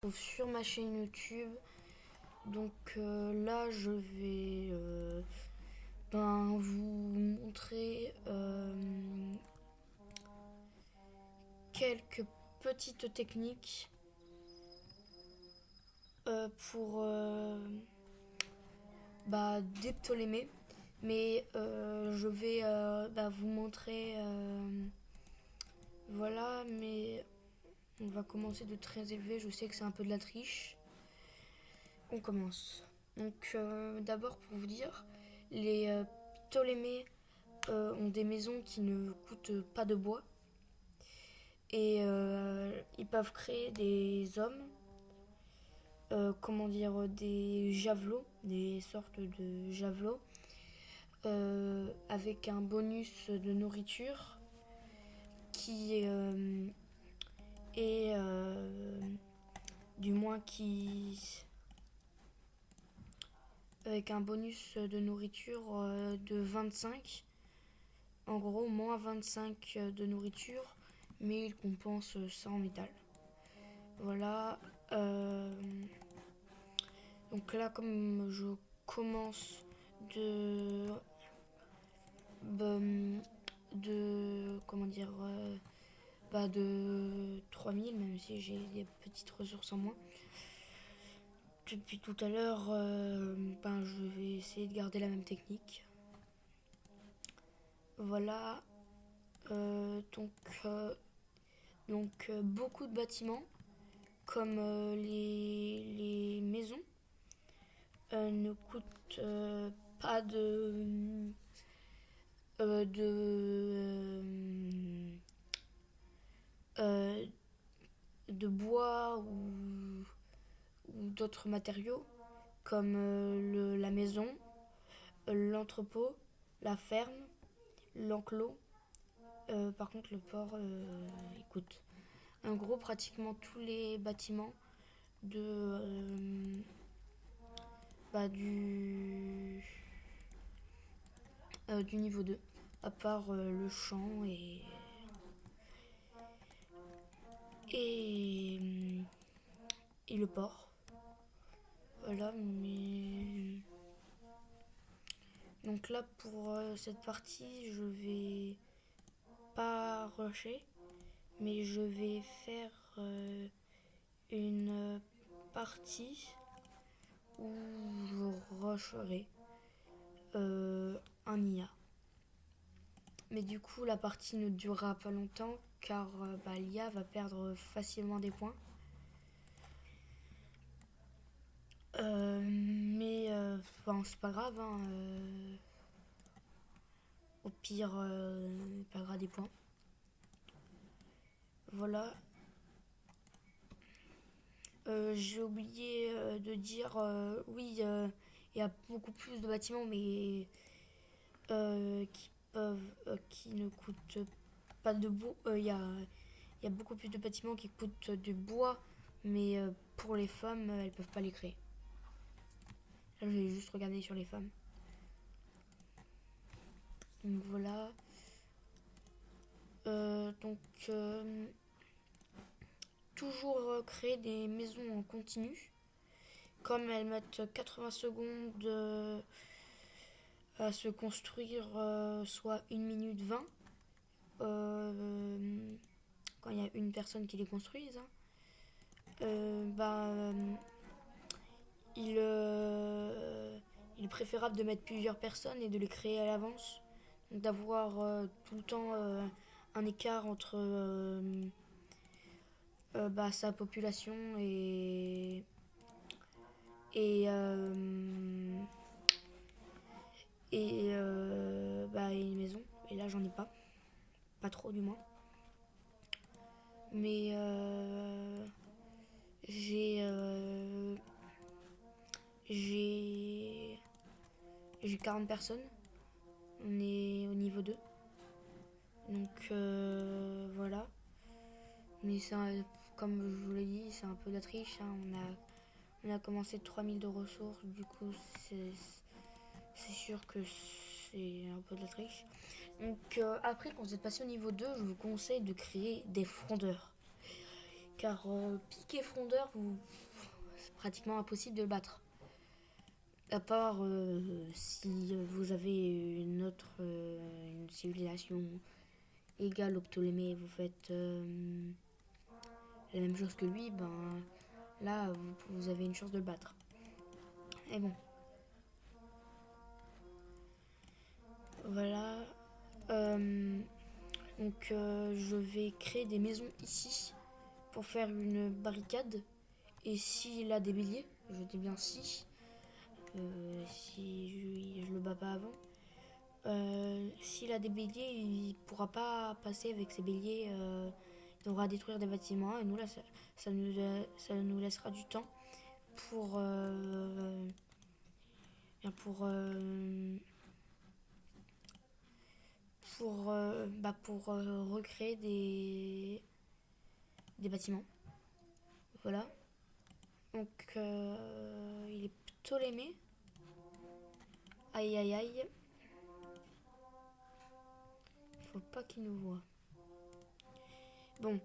Sur ma chaîne YouTube. Donc là, je vais vous montrer quelques petites techniques pour des Ptolémées. Mais je vais vous montrer voilà, mais on va commencer de très élevé. Je sais que c'est un peu de la triche. On commence. Donc d'abord pour vous dire, les Ptolémées ont des maisons qui ne coûtent pas de bois et ils peuvent créer des hommes, des javelots, des sortes de javelots avec un bonus de nourriture qui est du moins qui avec un bonus de nourriture de 25. En gros, moins 25 de nourriture, mais il compense ça en métal. Voilà. Donc là, comme je commence de de 3000, même si j'ai des petites ressources en moins. Depuis tout à l'heure, je vais essayer de garder la même technique. Voilà. Beaucoup de bâtiments, comme les maisons, ne coûtent pas euh, de, euh, de bois ou d'autres matériaux, comme la maison, l'entrepôt, la ferme, l'enclos. Par contre, le port, il coûte. En gros, pratiquement tous les bâtiments de du niveau 2, à part le champ et, et le port. Voilà, mais donc là pour cette partie, je vais pas rusher, mais je vais faire une partie où je rusherai un IA. Mais du coup, la partie ne durera pas longtemps car l'IA va perdre facilement des points. C'est pas grave, hein, au pire, il perdra des points. Voilà. J'ai oublié de dire, oui, il y a beaucoup plus de bâtiments, mais qui ne coûtent pas de bois. Il y a beaucoup plus de bâtiments qui coûtent du bois, mais pour les femmes, elles peuvent pas les créer. Là, je vais juste regarder sur les femmes. Donc voilà. Toujours créer des maisons en continu. Comme elles mettent 80 secondes à se construire, soit 1 minute 20, quand il y a une personne qui les construise, hein, il est préférable de mettre plusieurs personnes et de les créer à l'avance. Donc d'avoir tout le temps un écart entre sa population et, euh, et une maison. Et là, j'en ai pas trop du moins. Mais j'ai 40 personnes. On est au niveau 2. Donc voilà. Mais comme je vous l'ai dit, c'est un peu de la triche, hein. On a commencé de 3000 de ressources. Du coup, c'est sûr que c'est un peu de la triche. Donc après, quand vous êtes passé au niveau 2, je vous conseille de créer des frondeurs. car piqué frondeur, c'est pratiquement impossible de le battre. À part si vous avez une civilisation égale au Ptolémée, vous faites la même chose que lui, ben là vous avez une chance de le battre. Et bon. Voilà. Donc je vais créer des maisons ici pour faire une barricade. Et s'il a des béliers, je dis bien si je le bats pas avant, s'il a des béliers, il pourra pas passer avec ses béliers, il devra détruire des bâtiments et nous là ça nous laissera du temps pour pour recréer des bâtiments. Voilà. Donc il est Ptolémée. Aïe aïe aïe. Faut pas qu'il nous voit. Bon.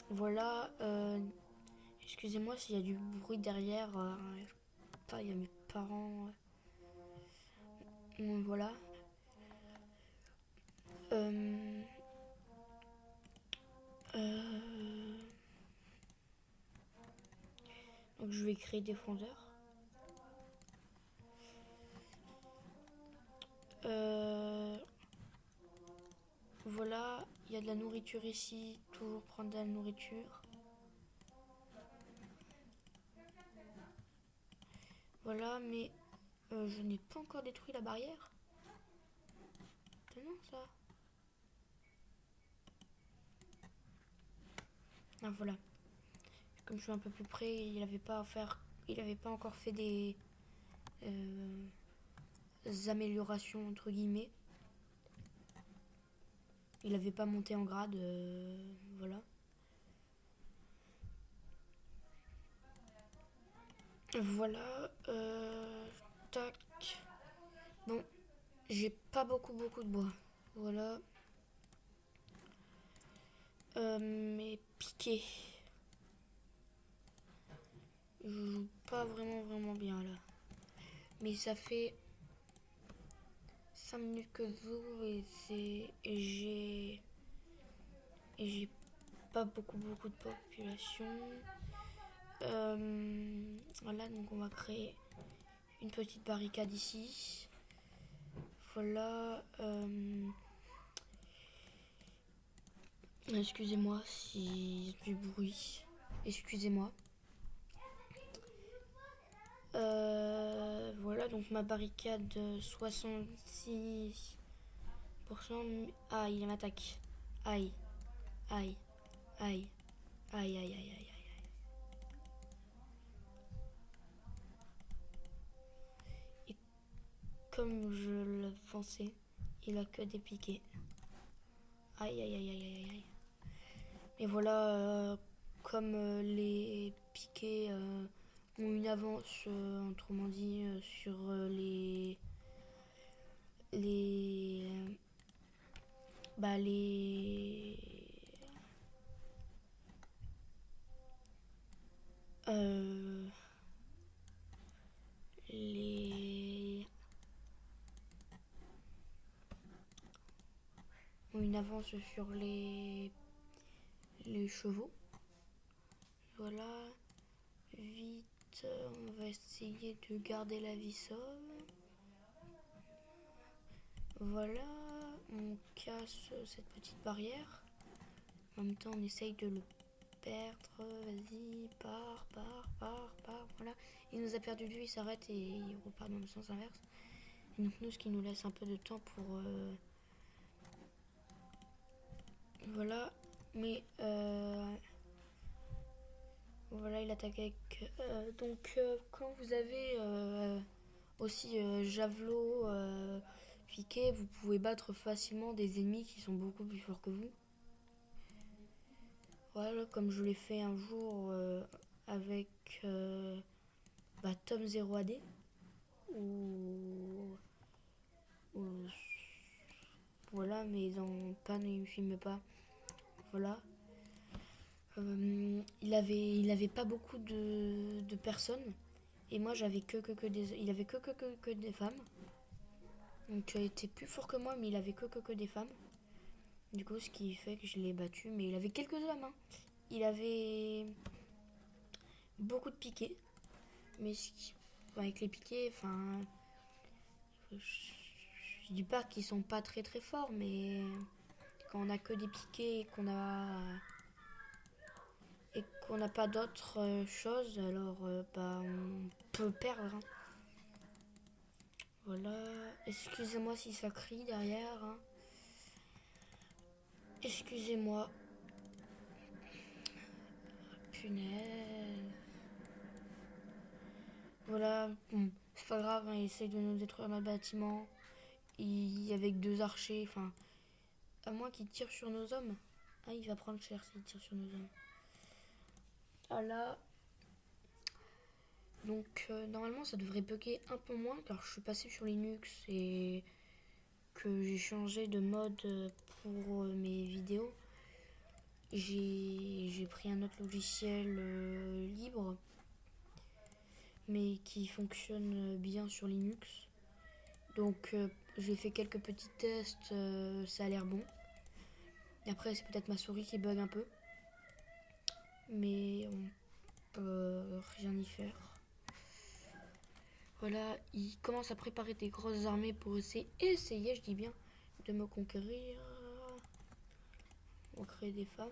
Voilà. Excusez-moi s'il y a du bruit derrière. Il y a mes parents. Voilà. Donc je vais créer des fondeurs. Voilà, il y a de la nourriture ici, toujours prendre de la nourriture. Voilà, mais je n'ai pas encore détruit la barrière. Non, ça. Ah voilà. Comme je suis un peu plus près, il n'avait pas encore fait des améliorations entre guillemets. Il n'avait pas monté en grade, voilà. Voilà, tac. Bon, j'ai pas beaucoup de bois. Voilà. Mais piqué. Je joue pas vraiment bien là. Mais ça fait 5 minutes que je joue et j'ai pas beaucoup de population. Voilà, donc on va créer une petite barricade ici. Voilà. Excusez-moi s'il y a du bruit. Excusez-moi. Voilà, donc ma barricade 66%. Aïe, il m'attaque. Aïe, aïe, aïe, aïe, aïe, aïe, aïe, aïe. Et comme je le pensais, il a que des piquets. Aïe, aïe, aïe, aïe, aïe, aïe. Et voilà, comme les piquets ont une avance, autrement dit, sur les bah les ont une avance sur les chevaux. Voilà, vite, on va essayer de garder la vie sauve. Voilà, on casse cette petite barrière. En même temps, on essaye de le perdre. Vas-y, pars. Voilà, il nous a perdu de vue, il s'arrête et il repart dans le sens inverse. Et donc nous, ce qui nous laisse un peu de temps pour... Voilà, mais... Voilà, il attaque avec... donc, quand vous avez aussi javelot, piqué, vous pouvez battre facilement des ennemis qui sont beaucoup plus forts que vous. Voilà, comme je l'ai fait un jour avec Tom 0 AD. Ou voilà, mais dans Pan, il ne me filme pas. Voilà. Il avait pas beaucoup de personnes. Et moi, j'avais que des... Il avait que des femmes. Donc, il était plus fort que moi, mais il avait que des femmes. Du coup, ce qui fait que je l'ai battu. Mais il avait quelques hommes, hein. Il avait beaucoup de piquets. Mais avec les piquets, enfin... Je dis pas qu'ils sont pas très très forts, mais quand on a que des piquets et qu'on n'a pas d'autres choses, alors bah, on peut perdre, hein. Voilà. Excusez-moi si ça crie derrière, hein. Excusez-moi. Punaise. Voilà. Bon, c'est pas grave, hein, il essaye de nous détruire notre bâtiment. Avec deux archers, enfin, à moins qu'il tire sur nos hommes. Ah, il va prendre cher s'il tire sur nos hommes. Ah là. Donc normalement ça devrait bugger un peu moins car je suis passé sur Linux et que j'ai changé de mode pour mes vidéos. J'ai pris un autre logiciel libre mais qui fonctionne bien sur Linux. Donc j'ai fait quelques petits tests, ça a l'air bon. Et après c'est peut-être ma souris qui bug un peu. Mais on peut rien y faire. Voilà, il commence à préparer des grosses armées pour essayer, je dis bien, de me conquérir. On crée des femmes.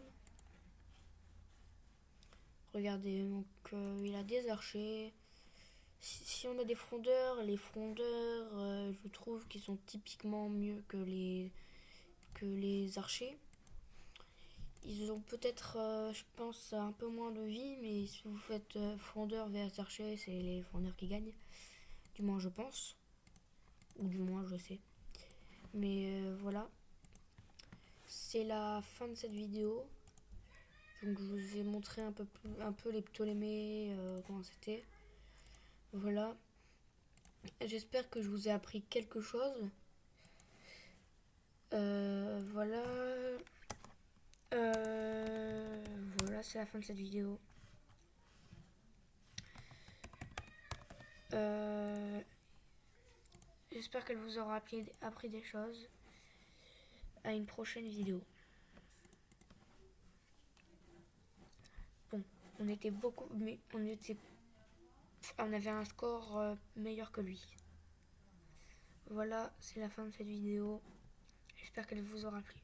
Regardez, donc il a des archers. Si on a des frondeurs, les frondeurs, je trouve qu'ils sont typiquement mieux que les archers. Ils ont peut-être, je pense, un peu moins de vie, mais si vous faites frondeur vers archers, c'est les frondeurs qui gagnent. Du moins, je pense. Ou du moins, je sais. Mais voilà. C'est la fin de cette vidéo. Donc je vous ai montré un peu les Ptolémées, comment c'était. Voilà. J'espère que je vous ai appris quelque chose. Voilà. Voilà, c'est la fin de cette vidéo. J'espère qu'elle vous aura appris des choses. À une prochaine vidéo. Bon, on était beaucoup, mais on avait un score meilleur que lui. Voilà, c'est la fin de cette vidéo. J'espère qu'elle vous aura plu.